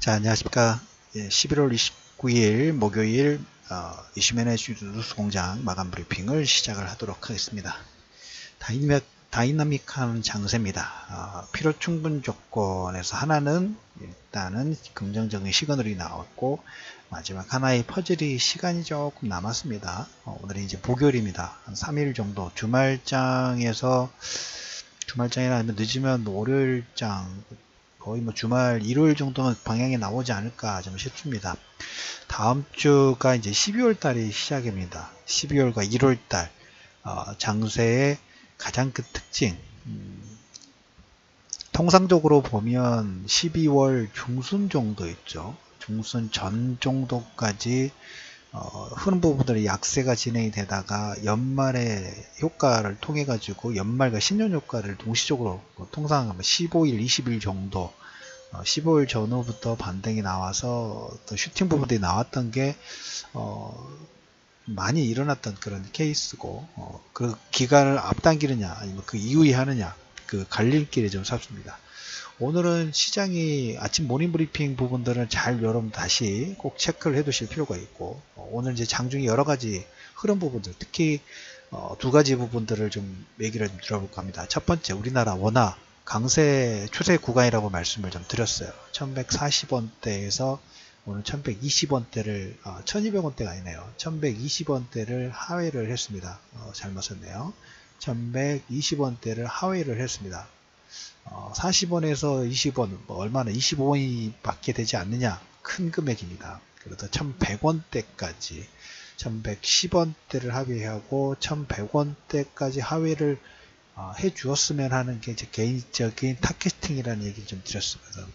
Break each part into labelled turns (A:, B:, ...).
A: 자, 안녕하십니까. 11월 29일 목요일 이슈맨의 뉴스 공장 마감 브리핑을 시작을 하도록 하겠습니다. 다이나믹한 장세입니다. 필요 충분 조건에서 하나는 일단은 긍정적인 시그널이 나왔고, 마지막 하나의 퍼즐이 시간이 조금 남았습니다. 오늘은 이제 목요일입니다. 한 3일 정도 주말장이라 하면 늦으면 월요일장, 거의 주말 일요일 정도는 방향이 나오지 않을까 좀 싶습니다. 다음 주가 이제 12월 달이 시작입니다. 12월과 1월 달 장세의 가장 큰 특징, 통상적으로 보면 12월 중순 정도 있죠. 중순 전 정도까지 흐름 부분들이 약세가 진행이 되다가 연말의 효과를 통해 가지고 연말과 신년 효과를 동시적으로 통상 15일, 20일 정도 15일 전후부터 반등이 나와서 또 슈팅 부분들이 나왔던 게 많이 일어났던 그런 케이스고, 그 기간을 앞당기느냐 아니면 그 이후에 하느냐, 그 갈림길이 좀 섭습니다. 오늘은 시장이 아침 모닝 브리핑 부분들은 잘 여러분 다시 꼭 체크를 해 두실 필요가 있고, 오늘 이제 장중에 여러 가지 흐름 부분들, 특히 두 가지 부분들을 좀 얘기를 좀 들어볼까 합니다. 첫 번째, 우리나라 원화 강세 추세 구간이라고 말씀을 좀 드렸어요. 1140원대에서 오늘 1120원대를 1200원대가 아니네요. 1120원대를 하회를 했습니다. 잘못 썼네요. 1120원대를 하회를 했습니다. 40원에서 20원, 얼마나 25원이 밖에 되지 않느냐, 큰 금액입니다. 그래서 1100원대까지 1110원대를 하회하고 1100원대까지 하회를 해 주었으면 하는 게 제 개인적인 타겟팅이라는 얘기를 좀 드렸습니다.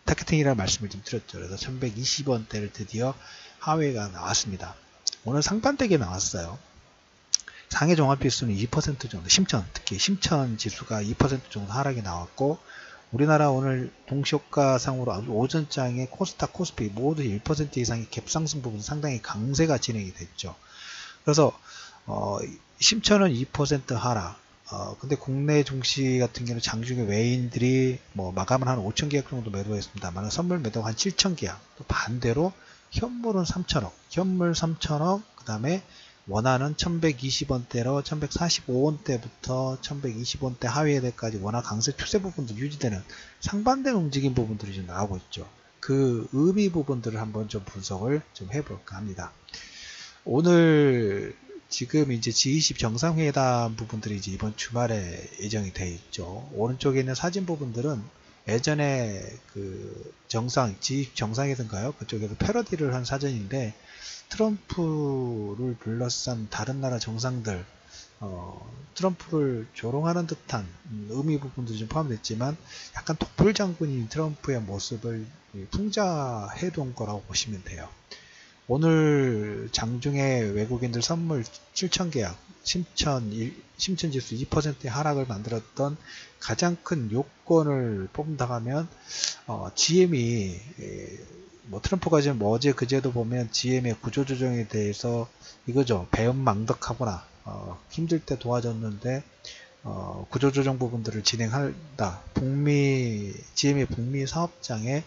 A: 타겟팅이라는 말씀을 좀 드렸죠. 그래서 1120원대를 드디어 하회가 나왔습니다. 오늘 상반되게 나왔어요. 상해 종합지수는 2% 정도, 특히 심천 지수가 2% 정도 하락이 나왔고, 우리나라 오늘 동시효과상으로 오전장에 코스닥, 코스피 모두 1% 이상의 갭상승 부분 상당히 강세가 진행이 됐죠. 그래서 심천은 2% 하락. 근데 국내 증시 같은 경우는 장중에 외인들이 마감을 한 5천 계약 정도 매도했습니다만 선물 매도가 한 7천 계약. 또 반대로 현물은 3천억, 현물 3천억, 그 다음에 원화는 1120원대로 1145원대부터 1120원대 하회대까지 원화 강세 추세 부분도 유지되는 상반된 움직임 부분들이 좀 나오고 있죠. 그 의미 부분들을 한번 좀 분석을 좀 해볼까 합니다. 오늘 지금 이제 G20 정상회담 부분들이 이제 이번 주말에 예정이 되어 있죠. 오른쪽에 있는 사진 부분들은 예전에 그 G20 정상회담인가요? 그쪽에서 패러디를 한 사진인데, 트럼프를 둘러싼 다른 나라 정상들, 트럼프를 조롱하는 듯한 의미 부분들이 좀 포함됐지만, 약간 독불 장군인 트럼프의 모습을 풍자해 둔 거라고 보시면 돼요. 오늘 장중에 외국인들 선물 7천 계약, 심천지수 2%의 하락을 만들었던 가장 큰 요건을 뽑는다 하면, GM이 트럼프가 지금 어제 그제도 보면 GM의 구조조정에 대해서 이거죠. 배은망덕하거나 힘들 때 도와줬는데 구조조정 부분들을 진행한다. GM의 북미 사업장의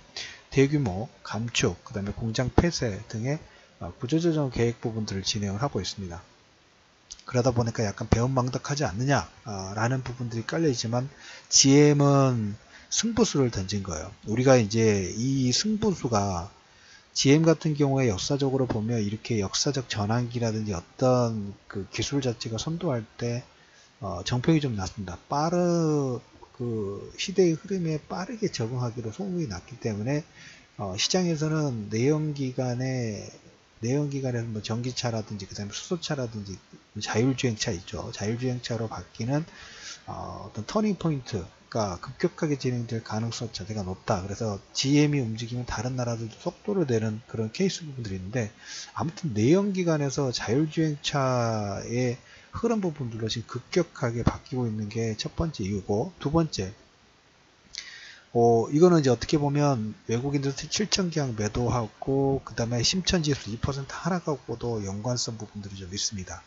A: 대규모 감축, 그 다음에 공장 폐쇄 등의 구조조정 계획 부분들을 진행을 하고 있습니다. 그러다 보니까 약간 배은망덕하지 않느냐라는 부분들이 깔려있지만, GM은 승부수를 던진 거예요. 우리가 이제 이 승부수가 GM 같은 경우에 역사적으로 보면 이렇게 역사적 전환기라든지 어떤 그 기술 자체가 선도할 때 정평이 좀 났습니다. 그 시대의 흐름에 빠르게 적응하기로 소문이 났기 때문에 시장에서는 내연기관에서 전기차라든지 그다음에 수소차라든지 자율주행차 있죠. 자율주행차로 바뀌는 어떤 터닝 포인트가 급격하게 진행될 가능성이 자체가 높다. 그래서 GM이 움직이면 다른 나라들도 속도를 내는 그런 케이스 부분들이 있는데, 아무튼 내연기관에서 자율주행차의 흐름 부분들로 지금 급격하게 바뀌고 있는 게 첫 번째 이유고, 두 번째, 이거는 이제 어떻게 보면 외국인들 7천 계약 매도하고 그 다음에 심천지수 2% 하락하고도 연관성 부분들이 좀 있습니다.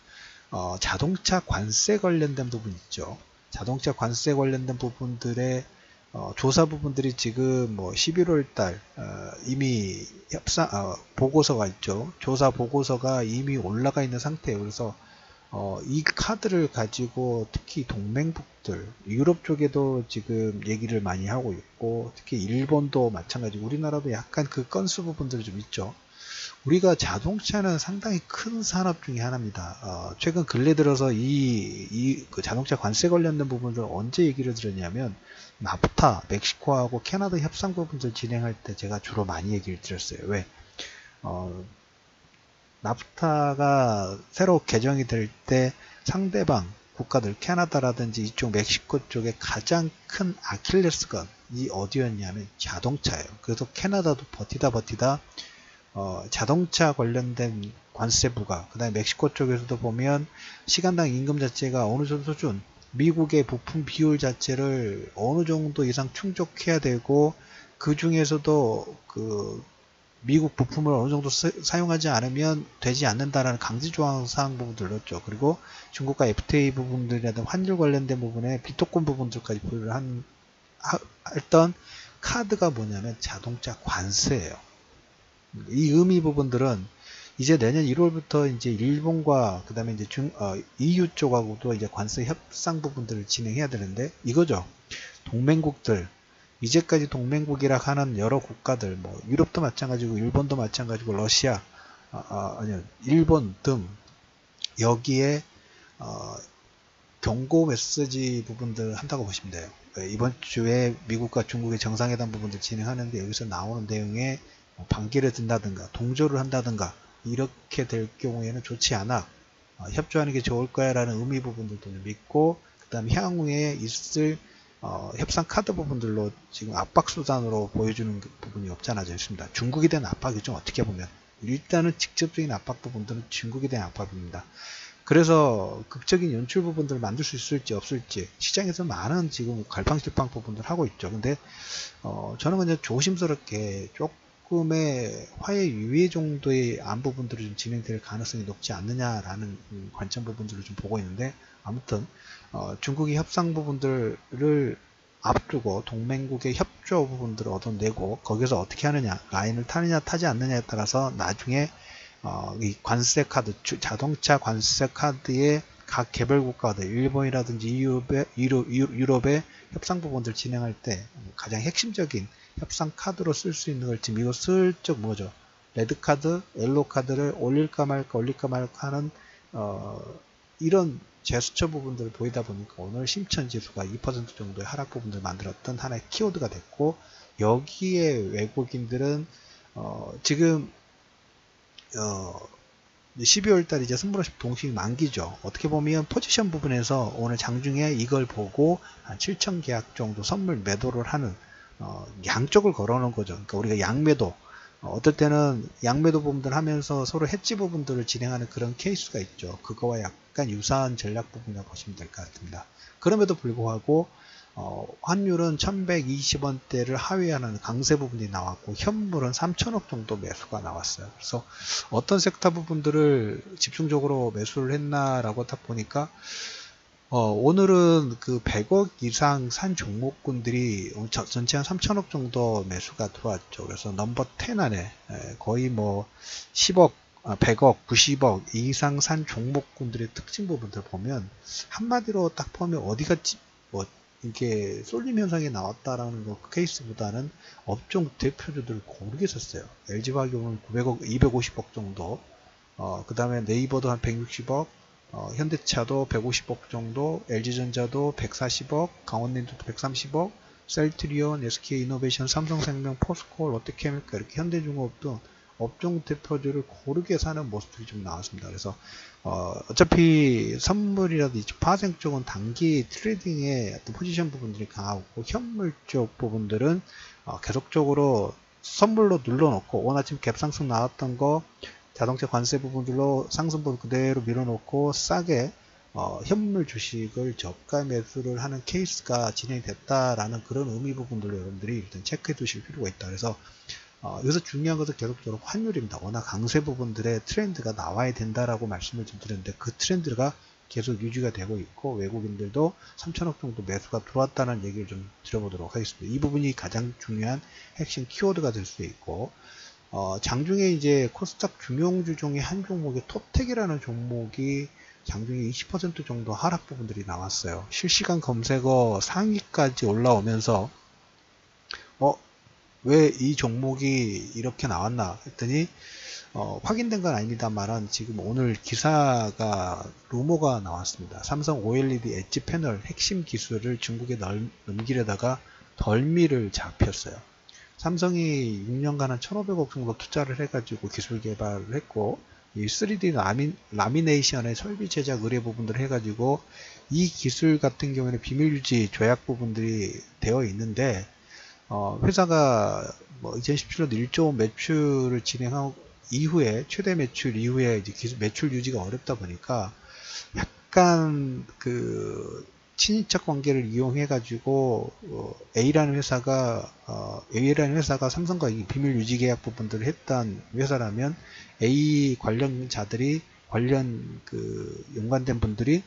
A: 자동차 관세 관련된 부분 있죠. 자동차 관세 관련된 부분들의 조사 부분들이 지금 뭐 11월 달 이미 보고서가 있죠. 조사 보고서가 이미 올라가 있는 상태예요. 그래서 이 카드를 가지고 특히 동맹국들, 유럽 쪽에도 지금 얘기를 많이 하고 있고, 특히 일본도 마찬가지고, 우리나라도 약간 그 건수 부분들이 좀 있죠. 우리가 자동차는 상당히 큰 산업 중에 하나입니다. 최근 근래 들어서 그 자동차 관세 관련된 부분들 언제 얘기를 들었냐면, 나프타, 멕시코하고 캐나다 협상 부분들 진행할 때 제가 주로 많이 얘기를 드렸어요. 왜? 나프타가 새로 개정이 될 때 상대방 국가들 캐나다라든지 이쪽 멕시코 쪽에 가장 큰 아킬레스건이 어디였냐면 자동차예요. 그래서 캐나다도 버티다 자동차 관련된 관세 부과, 그 다음에 멕시코 쪽에서도 보면 시간당 임금 자체가 어느 정도 수준, 미국의 부품 비율 자체를 어느 정도 이상 충족해야 되고, 그 중에서도 그 미국 부품을 어느 정도 사용하지 않으면 되지 않는다라는 강제 조항 사항 부분들 넣었죠. 그리고 중국과 FTA 부분들이라든 환율 관련된 부분에 비토권 부분들까지 보유를 했던 카드가 뭐냐면 자동차 관세예요. 이 의미 부분들은 이제 내년 1월부터 이제 일본과 그 다음에 이제 EU 쪽하고도 이제 관세 협상 부분들을 진행해야 되는데 이거죠. 동맹국들, 이제까지 동맹국이라 하는 여러 국가들, 뭐 유럽도 마찬가지고 일본도 마찬가지고 러시아, 아니요 일본 등 여기에 경고 메시지 부분들 한다고 보시면 돼요. 이번 주에 미국과 중국의 정상회담 부분들 진행하는데 여기서 나오는 내용에 반기를 든다든가 동조를 한다든가 이렇게 될 경우에는 좋지 않아. 협조하는 게 좋을 거야 라는 의미 부분들도 믿고, 그 다음 향후에 있을 협상 카드 부분들로 지금 압박 수단으로 보여주는 부분이 없잖아 있습니다. 중국에 대한 압박이죠. 어떻게 보면 일단은 직접적인 압박 부분들은 중국에 대한 압박입니다. 그래서 극적인 연출 부분들을 만들 수 있을지 없을지 시장에서 많은 지금 갈팡질팡 부분들 하고 있죠. 근데 저는 그냥 조심스럽게 조금의 화해 유예 정도의 안 부분들이 좀 진행될 가능성이 높지 않느냐라는 관점 부분들을 좀 보고 있는데, 아무튼 중국이 협상 부분들을 앞두고 동맹국의 협조 부분들을 얻어내고 거기서 어떻게 하느냐, 라인을 타느냐 타지 않느냐에 따라서 나중에 이 관세 카드, 자동차 관세 카드의 각 개별 국가들, 일본이라든지 유럽의 협상 부분들 진행할 때 가장 핵심적인 협상 카드로 쓸 수 있는 걸 지금 이거 슬쩍 뭐죠? 레드 카드, 옐로 카드를 올릴까 말까 하는 이런 제스처 부분들을 보이다 보니까 오늘 심천 지수가 2% 정도의 하락 부분들을 만들었던 하나의 키워드가 됐고, 여기에 외국인들은 지금 12월 달 이제 승부로식 동식이 만기죠. 어떻게 보면 포지션 부분에서 오늘 장중에 이걸 보고 한 7천 계약 정도 선물 매도를 하는 양쪽을 걸어놓은 거죠. 그러니까 우리가 양매도, 어떨 때는 양매도 부분들 하면서 서로 해지 부분들을 진행하는 그런 케이스가 있죠. 그거와 약간 유사한 전략 부분이라고 보시면 될 것 같습니다. 그럼에도 불구하고 환율은 1120원대를 하회하는 강세 부분이 나왔고, 현물은 3천억 정도 매수가 나왔어요. 그래서 어떤 섹터 부분들을 집중적으로 매수를 했나라고 딱 보니까 오늘은 그 100억 이상 산 종목군들이 전체 한 3천억 정도 매수가 들어왔죠. 그래서 넘버 10 안에 거의 뭐 10억, 100억, 90억 이상 산 종목군들의 특징 부분들 보면 한마디로 딱 보면 어디가 뭐 이게 쏠림 현상이 나왔다라는 그 케이스보다는 업종 대표주들을 고르게 샀어요. LG화학은 900억, 250억 정도, 그 다음에 네이버도 한 160억, 현대차도 150억 정도, LG전자도 140억, 강원랜드도 130억, 셀트리온, SK이노베이션, 삼성생명, 포스코, 롯데케미칼, 이렇게 현대중공업도 업종 대표주를 고르게 사는 모습들이 좀 나왔습니다. 그래서 어차피 선물이라든지 파생 쪽은 단기 트레이딩의 어떤 포지션 부분들이 강하고, 현물 쪽 부분들은 계속적으로 선물로 눌러놓고, 오늘 아침 갭상승 나왔던 거 자동차 관세 부분들로 상승분 그대로 밀어놓고 싸게 현물 주식을 저가 매수를 하는 케이스가 진행됐다라는 그런 의미 부분들로 여러분들이 일단 체크해 두실 필요가 있다. 그래서 여기서 중요한 것은 계속적으로 환율입니다. 워낙 강세 부분들의 트렌드가 나와야 된다라고 말씀을 좀 드렸는데, 그 트렌드가 계속 유지가 되고 있고 외국인들도 3천억 정도 매수가 들어왔다는 얘기를 좀 드려보도록 하겠습니다. 이 부분이 가장 중요한 핵심 키워드가 될 수 있고 장중에 이제 코스닥 중용주 중에 한 종목의 톱텍이라는 종목이 장중에 20% 정도 하락 부분들이 나왔어요. 실시간 검색어 상위까지 올라오면서 왜 이 종목이 이렇게 나왔나 했더니 확인된 건 아닙니다만 지금 오늘 기사가 루머가 나왔습니다. 삼성 OLED 엣지 패널 핵심 기술을 중국에 넘기려다가 덜미를 잡혔어요. 삼성이 6년간 한 1,500억 정도 투자를 해가지고 기술 개발을 했고 이 3D 라미네이션의 설비 제작 의뢰 부분들을 해가지고 이 기술 같은 경우에는 비밀 유지 조약 부분들이 되어 있는데 회사가 2017년 1조 매출을 진행하고 이후에 최대 매출 이후에 이제 매출 유지가 어렵다 보니까 약간 그 친인척 관계를 이용해 가지고 A라는 회사가 삼성과 비밀 유지 계약 부분들을 했던 회사라면 A 관련자들이 연관된 분들이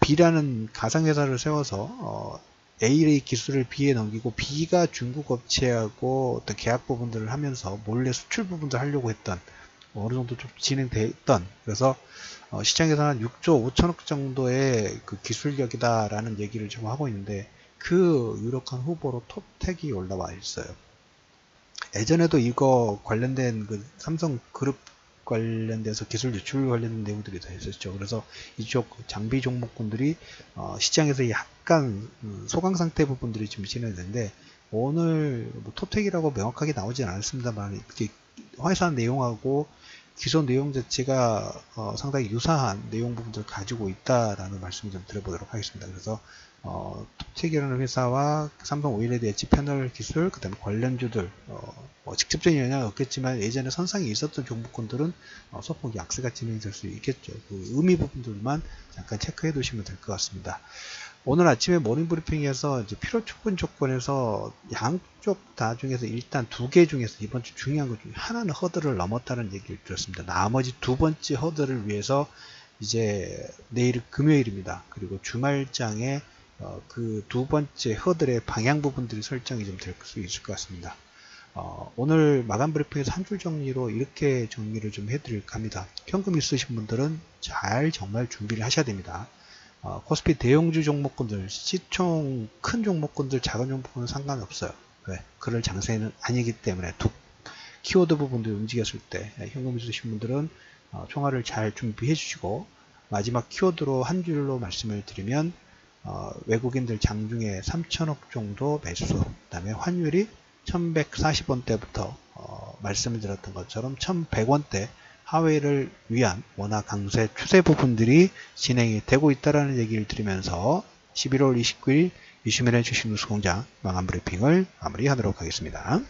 A: B라는 가상 회사를 세워서 A의 기술을 B에 넘기고 B가 중국 업체하고 어떤 계약 부분들을 하면서 몰래 수출 부분들을 하려고 했던 어느 정도 좀 진행됐던 그래서 시장에서 한 6조 5천억 정도의 그 기술력이다라는 얘기를 좀 하고 있는데 그 유력한 후보로 톱텍이 올라와 있어요. 예전에도 이거 관련된 그 삼성그룹 관련돼서 기술 유출 관련된 내용들이 더 있었죠. 그래서 이쪽 장비 종목군들이 시장에서 약간 소강 상태 부분들이 좀 진행되는데 오늘 톱텍이라고 명확하게 나오진 않았습니다만 회사 내용하고 기존 내용 자체가 상당히 유사한 내용 부분들을 가지고 있다라는 말씀을 좀 드려보도록 하겠습니다. 그래서 톱텍이라는 회사와 삼성 OLED 엣지 패널 기술, 그 다음에 관련주들 직접적인 영향은 없겠지만 예전에 선상에 있었던 종목군들은 소폭 약세가 진행될 수 있겠죠. 그 의미 부분들만 잠깐 체크해 두시면 될 것 같습니다. 오늘 아침에 모닝브리핑에서 이제 필요 충분 조건에서 양쪽 다 중에서 일단 두 개 중에서 이번 주 중요한 것 중에 하나는 허들을 넘었다는 얘기를 들었습니다. 나머지 두 번째 허들을 위해서 이제 내일 금요일입니다. 그리고 주말장에 그 두 번째 허들의 방향 부분들이 설정이 좀 될 수 있을 것 같습니다. 오늘 마감 브리핑에서 한 줄 정리로 이렇게 정리를 좀 해드릴까 합니다. 현금 있으신 분들은 정말 준비를 하셔야 됩니다. 코스피 대형주 종목군들, 시총 큰 종목군들, 작은 종목군은 상관없어요. 왜? 그럴 장세는 아니기 때문에 키워드 부분들 움직였을 때 현금 있으신 분들은 총알을 잘 준비해 주시고 마지막 키워드로 한 줄로 말씀을 드리면 외국인들 장중에 3천억 정도 매수, 그 다음에 환율이 1140원대부터 말씀을 드렸던 것처럼 1100원대 하회를 위한 원화 강세 추세 부분들이 진행이 되고 있다는 얘기를 드리면서 11월 29일 이슈맨의 주식뉴스공장 마감 브리핑을 마무리하도록 하겠습니다.